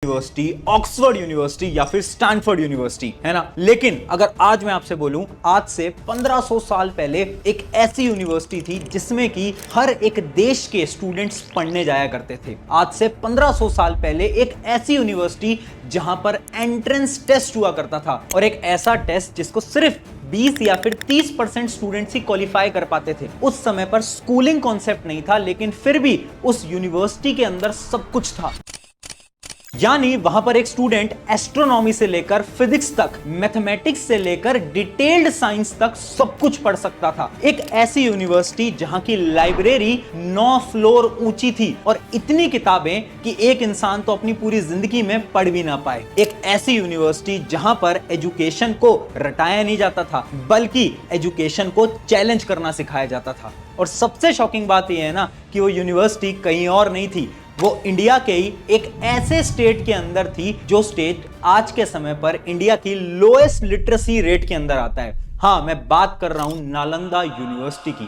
University, Oxford university या फिर Stanford university, है ना। लेकिन अगर आज मैं आपसे बोलूं, आज से 1500 साल पहले एक ऐसी यूनिवर्सिटी थी जिसमें कि हर एक देश के स्टूडेंट्स पढ़ने जाया करते थे। आज से 1500 साल पहले एक ऐसी यूनिवर्सिटी जहां पर एंट्रेंस टेस्ट हुआ करता था, और एक ऐसा टेस्ट जिसको सिर्फ 20 या फिर 30% स्टूडेंट्स ही क्वालिफाई कर पाते थे। उस समय पर स्कूलिंग कॉन्सेप्ट नहीं था, लेकिन फिर भी उस यूनिवर्सिटी के अंदर सब कुछ था। यानी वहां पर एक स्टूडेंट एस्ट्रोनॉमी से लेकर फिजिक्स तक, मैथमेटिक्स से लेकर डिटेल्ड साइंस तक सब कुछ पढ़ सकता था। एक ऐसी यूनिवर्सिटी जहां की लाइब्रेरी 9 फ्लोर ऊंची थी और इतनी किताबें कि एक इंसान तो अपनी पूरी जिंदगी में पढ़ भी ना पाए। एक ऐसी यूनिवर्सिटी जहां पर एजुकेशन को रटाया नहीं जाता था, बल्कि एजुकेशन को चैलेंज करना सिखाया जाता था। और सबसे शॉकिंग बात यह है ना कि वो यूनिवर्सिटी कहीं और नहीं थी, वो इंडिया के ही एक ऐसे स्टेट के अंदर थी जो स्टेट आज के समय पर इंडिया की लोएस्ट लिटरेसी रेट के अंदर आता है। हां, मैं बात कर रहा हूं नालंदा यूनिवर्सिटी की।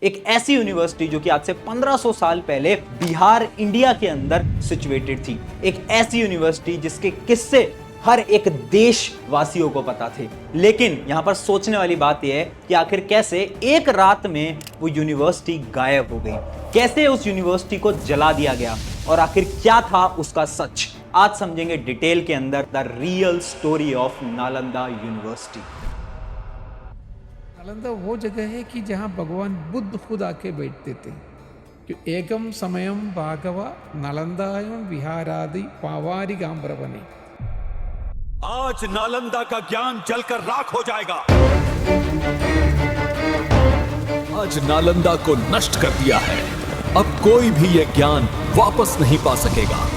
एक ऐसी यूनिवर्सिटी जो कि आज से 1500 साल पहले बिहार, इंडिया के अंदर सिचुएटेड थी। एक ऐसी यूनिवर्सिटी जिसके किस्से हर एक देशवासियों को पता थे। लेकिन यहां पर सोचने वाली बात यह है कि आखिर कैसे एक रात में वो यूनिवर्सिटी गायब हो गई, कैसे उस यूनिवर्सिटी को जला दिया गया, और आखिर क्या था उसका सच। आज समझेंगे डिटेल के अंदर the real story of Nalanda university. Nalanda वो जगह है कि जहाँ भगवान बुद्ध खुद आके बैठते थे। कि एकम समयम भागवा नालंदायम विहारादि पावारी गांबरवने। आज नालंदा का ज्ञान जलकर राख हो जाएगा। आज नालंदा को नष्ट कर दिया है। अब कोई भी यह ज्ञान वापस नहीं पा सकेगा।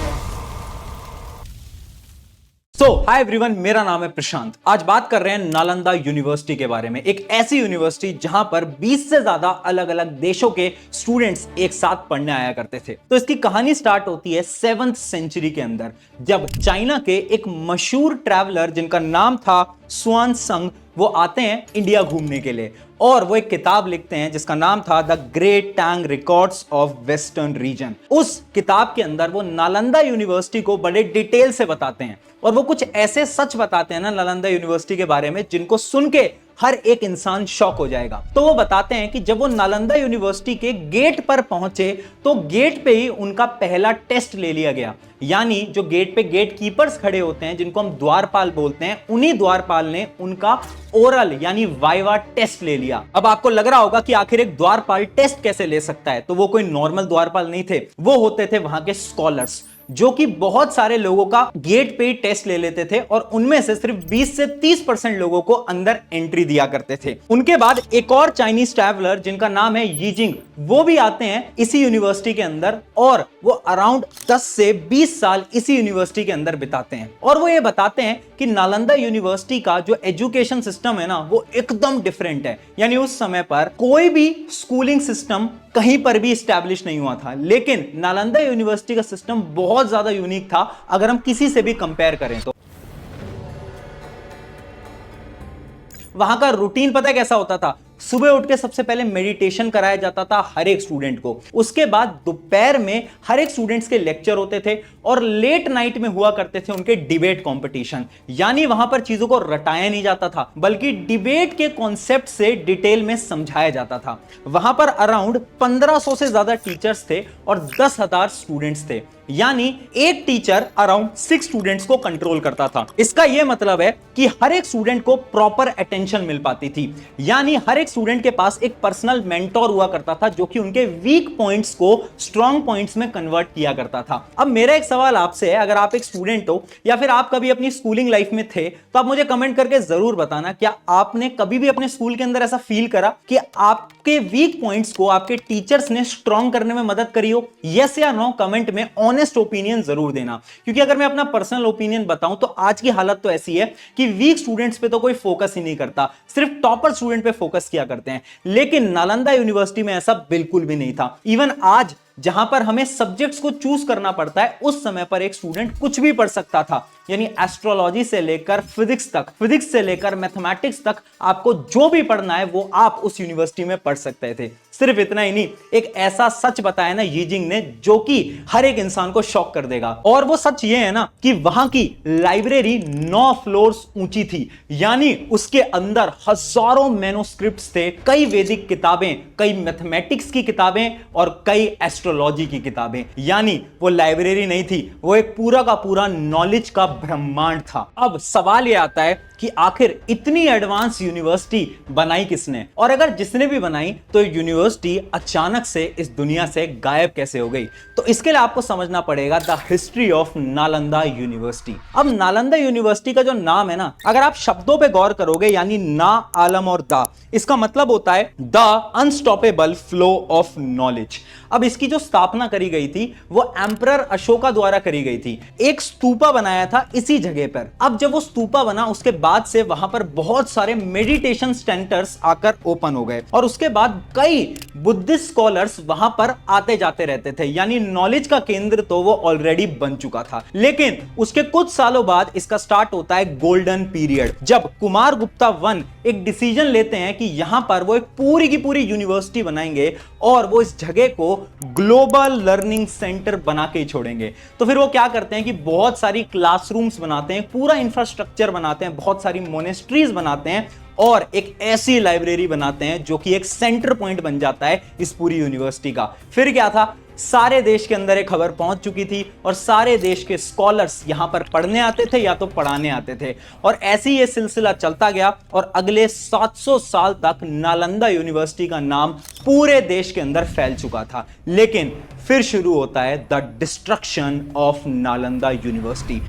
हाय एवरीवन, मेरा नाम है प्रशांत। आज बात कर रहे हैं नालंदा यूनिवर्सिटी के बारे में। एक ऐसी यूनिवर्सिटी जहां पर 20 से ज्यादा अलग अलग देशों के स्टूडेंट्स एक साथ पढ़ने आया करते थे। तो इसकी कहानी स्टार्ट होती है 7th सेंचुरी के अंदर, जब चाइना के एक मशहूर ट्रैवलर जिनका नाम था सुआन संग, वो आते हैं इंडिया घूमने के लिए, और वो एक किताब लिखते हैं जिसका नाम था the great Tang records of western region. उस किताब के अंदर वो नालंदा यूनिवर्सिटी को बड़े डिटेल से बताते हैं, और वो कुछ ऐसे सच बताते हैं ना नालंदा यूनिवर्सिटी के बारे में जिनको सुन के हर एक इंसान शॉक हो जाएगा। तो वो बताते हैं कि जब वो नालंदा यूनिवर्सिटी के गेट पर पहुंचे तो गेट पे ही उनका पहला टेस्ट ले लिया गया। यानी जो गेट पे गेट कीपर्स खड़े होते हैं, जिनको हम द्वारपाल बोलते हैं, उन्हीं द्वारपाल ने उनका ओरल यानी वाइवा टेस्ट ले लिया। अब आपको लग रहा होगा कि आखिर एक द्वारपाल टेस्ट कैसे ले सकता है, तो वो कोई नॉर्मल द्वारपाल नहीं थे, वो होते थे वहां के स्कॉलर्स, जो कि बहुत सारे लोगों का गेट पे ही टेस्ट ले लेते थे, और उनमें से सिर्फ 20 से 30% लोगों को अंदर एंट्री दिया करते थे। उनके बाद एक और चाइनीज ट्रैवलर जिनका नाम है यीजिंग, वो भी आते हैं इसी यूनिवर्सिटी के अंदर, और वो अराउंड 10 से 20 साल इसी यूनिवर्सिटी के अंदर बिताते हैं। और वो ये बताते हैं कि नालंदा यूनिवर्सिटी का जो एजुकेशन सिस्टम है ना, वो एकदम डिफरेंट है। यानी उस समय पर कोई भी स्कूलिंग सिस्टम कहीं पर भी स्टैब्लिश नहीं हुआ था, लेकिन नालंदा यूनिवर्सिटी का सिस्टम बहुत ज्यादा यूनिक था अगर हम किसी से भी कंपेयर करें तो। वहां का रूटीन पता है कैसा होता था? सुबह उठ के सबसे पहले मेडिटेशन कराया जाता था हर एक स्टूडेंट को। उसके बाद दोपहर में हर एक स्टूडेंट्स के लेक्चर होते थे, और लेट नाइट में हुआ करते थे उनके डिबेट कंपटीशन। यानी वहां पर चीजों को रटाया नहीं जाता था, बल्कि डिबेट के कॉन्सेप्ट से डिटेल में समझाया जाता था। वहां पर अराउंड 1500 से ज्यादा टीचर्स थे और 10,000 स्टूडेंट्स थे। यानी एक टीचर अराउंड 6 स्टूडेंट्स को कंट्रोल करता था। इसका यह मतलब है कि हर एक स्टूडेंट को प्रॉपर अटेंशन मिल पाती थी। यानी हर एक स्टूडेंट के पास एक पर्सनल मेंटोर हुआ करता था, जो कि उनके वीक पॉइंट्स को स्ट्रॉन्ग पॉइंट्स में कन्वर्ट किया करता था। अब मेरा एक सवाल आपसे है, अगर आप एक स्टूडेंट हो या फिर आप कभी अपनी स्कूलिंग लाइफ में थे, तो आप मुझे कमेंट करके जरूर बताना, क्या आपने कभी भी अपने स्कूल के अंदर ऐसा फील करा कि आपके वीक पॉइंट्स को आपके टीचर्स ने स्ट्रॉन्ग करने में मदद करी हो? यस या नो कमेंट में ऑनेस्ट ओपिनियन जरूर देना। क्योंकि अगर मैं अपना पर्सनल ओपिनियन बताऊं तो आज की हालत तो ऐसी है कि वीक स्टूडेंट्स पे तो कोई फोकस ही नहीं करता, सिर्फ टॉपर स्टूडेंट पे फोकस किया करते हैं। लेकिन नालंदा यूनिवर्सिटी में ऐसा बिल्कुल भी नहीं था। इवन आज जहां पर हमें सब्जेक्ट्स को चूज करना पड़ता है, उस समय पर एक स्टूडेंट कुछ भी पढ़ सकता था। यानी एस्ट्रोलॉजी से लेकर फिजिक्स तक, फिजिक्स से लेकर मैथमेटिक्स तक, आपको जो भी पढ़ना है वो आप उस यूनिवर्सिटी में पढ़ सकते थे। सिर्फ इतना ही नहीं, एक ऐसा सच बताया ना यीजिंग ने जो कि हर एक इंसान को शॉक कर देगा। और वो सच ये है ना कि वहां की लाइब्रेरी 9 फ्लोर्स ऊंची थी, यानी उसके अंदर हजारों मैन्युस्क्रिप्ट्स थे, कई वैदिक किताबें, कई मैथमेटिक्स की किताबें और कई एस्ट्रोलॉजी की किताबें। यानी वो लाइब्रेरी नहीं थी, वो एक पूरा का पूरा नॉलेज का ब्रह्मांड था। अब सवाल ये आता है कि आखिर इतनी एडवांस यूनिवर्सिटी बनाई किसने, और अगर जिसने भी बनाई तो यूनिवर्सिटी अचानक से इस दुनिया से गायब कैसे हो गई। तो इसके लिए आपको समझना पड़ेगा the history of Nalanda university. अब नालंदा यूनिवर्सिटी का जो नाम है ना, अगर आप शब्दों पे गौर करोगे, यानी ना, आलम और दा, इसका मतलब होता है the unstoppable flow of knowledge. अब इसकी जो स्थापना करी गई थी वो एम्परर अशोका द्वारा करी गई थी। एक स्तूपा बनाया था इसी जगह पर। अब जब वो स्तूपा बना उसके बाद से वहां पर बहुत सारे मेडिटेशन सेंटर्स आकर ओपन हो गए, और उसके बाद कई बुद्धिस्ट स्कॉलर्स वहां पर आते जाते रहते थे, यानी नॉलेज का केंद्र तो वो ऑलरेडी बन चुका था। लेकिन उसके कुछ सालों बाद इसका स्टार्ट होता है गोल्डन पीरियड, जब कुमार गुप्ता वन एक डिसीजन लेते हैं कि यहां पर वो एक पूरी की पूरी यूनिवर्सिटी बनाएंगे और वो इस जगह को ग्लोबल लर्निंग सेंटर बना के ही छोड़ेंगे। तो फिर वो क्या करते हैं कि बहुत सारी क्लासरूम्स बनाते हैं, पूरा इंफ्रास्ट्रक्चर बनाते हैं, बहुत सारी मोनेस्ट्रीज बनाते हैं और एक ऐसी लाइब्रेरी बनाते हैं जो कि एक सेंटर पॉइंट बन जाता है इस पूरी यूनिवर्सिटी का। फिर क्या था, सारे देश के अंदर एक खबर पहुंच चुकी थी और सारे देश के स्कॉलर्स यहां पर पढ़ने आते थे या तो पढ़ाने आते थे, और ऐसे ही ये सिलसिला चलता गया और अगले 700 साल तक नालंदा यूनिवर्सिटी का नाम पूरे देश के अंदर फैल चुका था। लेकिन फिर शुरू होता है the destruction of Nalanda university.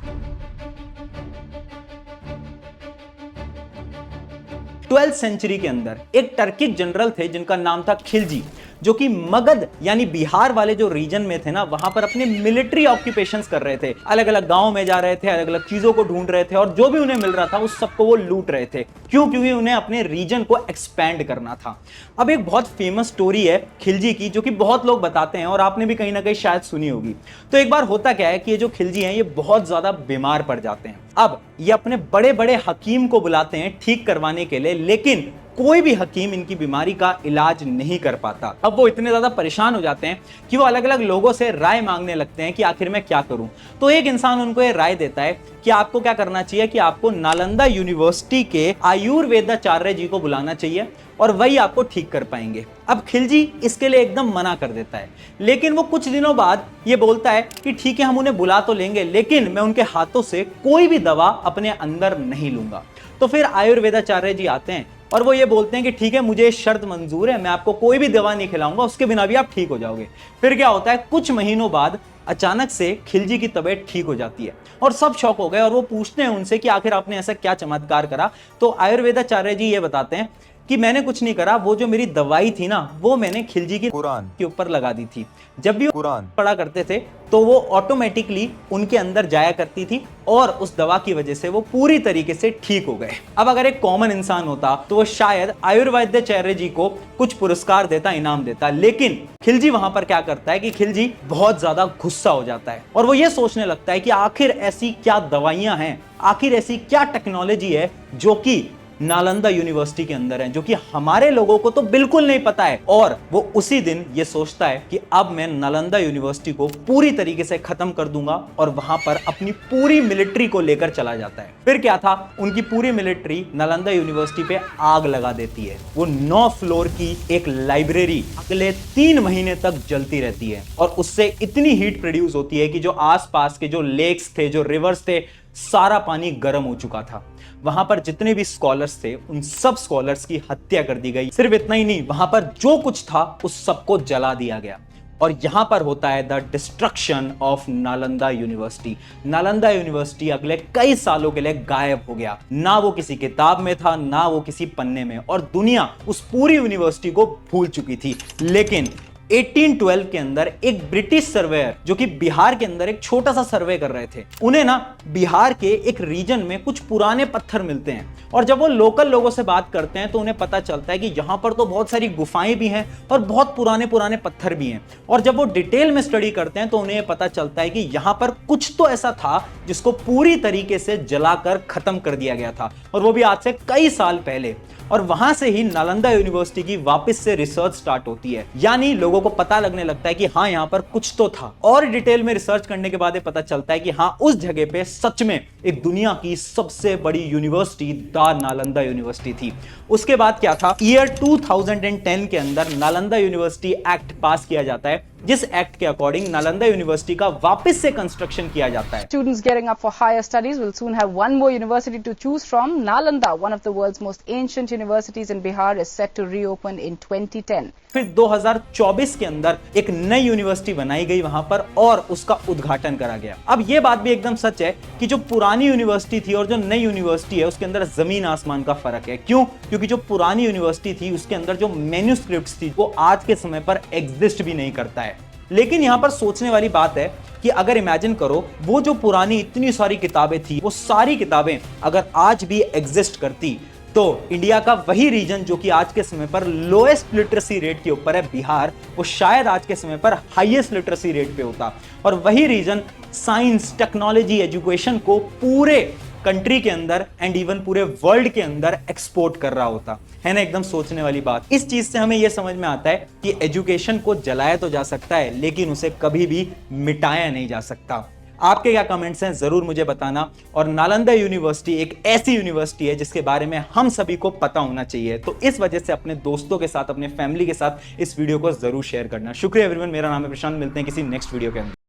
12th century के अंदर एक टर्किक जनरल थे जिनका नाम था खिलजी, जो कि मगध यानी बिहार वाले जो रीजन में थे ना, वहां पर अपने मिलिट्री ऑक्यूपेशंस कर रहे थे, अलग अलग गांव में जा रहे थे, अलग अलग चीजों को ढूंढ रहे थे और जो भी उन्हें मिल रहा था उस सबको वो लूट रहे थे। क्यों? क्योंकि उन्हें अपने रीजन को एक्सपैंड करना था। अब एक बहुत फेमस स्टोरी है खिलजी की जो कि बहुत लोग बताते हैं और आपने भी कहीं ना कहीं शायद सुनी होगी। तो एक बार होता क्या है कि ये जो खिलजी हैं ये बहुत ज्यादा बीमार पड़ जाते हैं। अब ये अपने बड़े बड़े हकीम को बुलाते हैं ठीक करवाने के लिए, लेकिन कोई भी हकीम इनकी बीमारी का इलाज नहीं कर पाता। अब वो इतने ज्यादा परेशान हो जाते हैं कि वो अलग अलग लोगों से राय मांगने लगते हैं कि आखिर मैं क्या करूं। तो एक इंसान उनको ये राय देता है कि आपको क्या करना चाहिए कि आपको नालंदा यूनिवर्सिटी के आयुर्वेदाचार्य जी को बुलाना चाहिए और वही आपको ठीक कर पाएंगे। अब खिलजी इसके लिए एकदम मना कर देता है, लेकिन वो कुछ दिनों बाद ये बोलता है कि ठीक है हम उन्हें बुला तो लेंगे, लेकिन मैं उनके हाथों से कोई भी दवा अपने अंदर नहीं लूंगा। तो फिर आयुर्वेदाचार्य जी आते हैं और वो ये बोलते हैं कि ठीक है मुझे शर्त मंजूर है, मैं आपको कोई भी दवा नहीं खिलाऊंगा, उसके बिना भी आप ठीक हो जाओगे। फिर क्या होता है, कुछ महीनों बाद अचानक से खिलजी की तबीयत ठीक हो जाती है और सब शौक हो गए और वो पूछते हैं उनसे कि आखिर आपने ऐसा क्या चमत्कार करा। तो आयुर्वेदाचार्य जी ये बताते हैं कि मैंने कुछ नहीं करा, वो जो मेरी दवाई थी ना वो मैंने खिलजी की कुरान के ऊपर लगा दी थी। जब भी कुरान पढ़ा करते थे तो वो ऑटोमेटिकली उनके अंदर जाया करती थी और उस दवा की वजह से वो पूरी तरीके से ठीक हो गए। अब अगर एक कॉमन इंसान होता तो वो शायद आयुर्वेदाचार्य जी को कुछ पुरस्कार देता, इनाम देता, लेकिन खिलजी वहां पर क्या करता है कि खिलजी बहुत ज्यादा गुस्सा हो जाता है और वो ये सोचने लगता है कि आखिर ऐसी क्या दवाइयां हैं, आखिर ऐसी क्या टेक्नोलॉजी है जो कि नालंदा यूनिवर्सिटी के अंदर है, जो कि हमारे लोगों को तो बिल्कुल नहीं पता है। और वो उसी दिन ये सोचता है कि अब मैं नालंदा यूनिवर्सिटी को पूरी तरीके से खत्म कर दूंगा और वहां पर अपनी पूरी मिलिट्री को लेकर चला जाता है। फिर क्या था, उनकी पूरी मिलिट्री नालंदा यूनिवर्सिटी पे आग लगा देती है। वो 9 फ्लोर की एक लाइब्रेरी अगले 3 महीने तक जलती रहती है और उससे इतनी हीट प्रोड्यूस होती है कि जो आसपास के जो लेक्स थे, जो रिवर्स थे, सारा पानी गर्म हो चुका था। वहां पर जितने भी स्कॉलर्स थे उन सब स्कॉलर्स की हत्या कर दी गई। सिर्फ इतना ही नहीं, वहां पर जो कुछ था उस सबको जला दिया गया और यहां पर होता है the destruction of Nalanda university. Nalanda university अगले कई सालों के लिए गायब हो गया, ना वो किसी किताब में था ना वो किसी पन्ने में, और दुनिया उस पूरी यूनिवर्सिटी को भूल चुकी थी। लेकिन 1812 के अंदर एक ब्रिटिश सर्वेयर जो कि बिहार के अंदर एक छोटा सा सर्वे कर रहे थे, उन्हें ना बिहार के एक रीजन में कुछ पुराने पत्थर मिलते हैं और जब वो लोकल लोगों से बात करते हैं तो उन्हें पता चलता है कि यहाँ पर तो बहुत सारी गुफाएं भी हैं और बहुत पुराने पुराने पत्थर भी हैं। और जब वो डिटेल में स्टडी करते हैं तो उन्हें पता चलता है कि यहाँ पर कुछ तो ऐसा था जिसको पूरी तरीके से जलाकर खत्म कर दिया गया था, और वो भी आज से कई साल पहले। और वहां से ही नालंदा यूनिवर्सिटी की वापस से रिसर्च स्टार्ट होती है, यानी लोगों को पता लगने लगता है कि हाँ यहाँ पर कुछ तो था। और डिटेल में रिसर्च करने के बाद पता चलता है कि हाँ उस जगह पे सच में एक दुनिया की सबसे बड़ी यूनिवर्सिटी द नालंदा यूनिवर्सिटी थी। उसके बाद क्या था, ईयर 2010 के अंदर नालंदा यूनिवर्सिटी एक्ट पास किया जाता है, जिस एक्ट के अकॉर्डिंग नालंदा यूनिवर्सिटी का वापस से कंस्ट्रक्शन किया जाता है। Students gearing up for higher studies will soon have one more university to choose from. Nalanda, one of the world's most ancient universities in Bihar, is set to reopen in 2010. फिर 2024 के अंदर एक नई university बनाई गई वहां पर और उसका उद्घाटन करा गया। अब यह बात भी एकदम सच है कि जो पुरानी यूनिवर्सिटी थी और जो नई यूनिवर्सिटी है उसके अंदर जमीन आसमान का फर्क है। क्यों? क्योंकि जो पुरानी यूनिवर्सिटी थी उसके अंदर जो मैन्युस्क्रिप्ट्स थी वो आज के समय पर एग्जिस्ट भी नहीं करता है। लेकिन यहां पर सोचने वाली बात है कि अगर इमेजिन करो वो जो पुरानी इतनी सारी किताबें थी, वो सारी किताबें अगर आज भी एग्जिस्ट करती तो इंडिया का वही रीजन जो कि आज के समय पर लोएस्ट लिटरेसी रेट के ऊपर है, बिहार, वो शायद आज के समय पर हाईएस्ट लिटरेसी रेट पे होता। और वही रीजन साइंस, टेक्नोलॉजी, एजुकेशन को पूरे कंट्री के अंदर एंड इवन पूरे वर्ल्ड के अंदर एक्सपोर्ट कर रहा होता है ना। एकदम सोचने वाली बात। इस चीज से हमें यह समझ में आता है कि एजुकेशन को जलाया तो जा सकता है लेकिन उसे कभी भी मिटाया नहीं जा सकता। आपके क्या कमेंट्स हैं जरूर मुझे बताना। और नालंदा यूनिवर्सिटी एक ऐसी यूनिवर्सिटी है जिसके बारे में हम सभी को पता होना चाहिए, तो इस वजह से अपने दोस्तों के साथ, अपने फैमिली के साथ इस वीडियो को जरूर शेयर करना। शुक्रिया एवरीवन, मेरा नाम है प्रशांत, मिलते हैं किसी नेक्स्ट वीडियो के अंदर।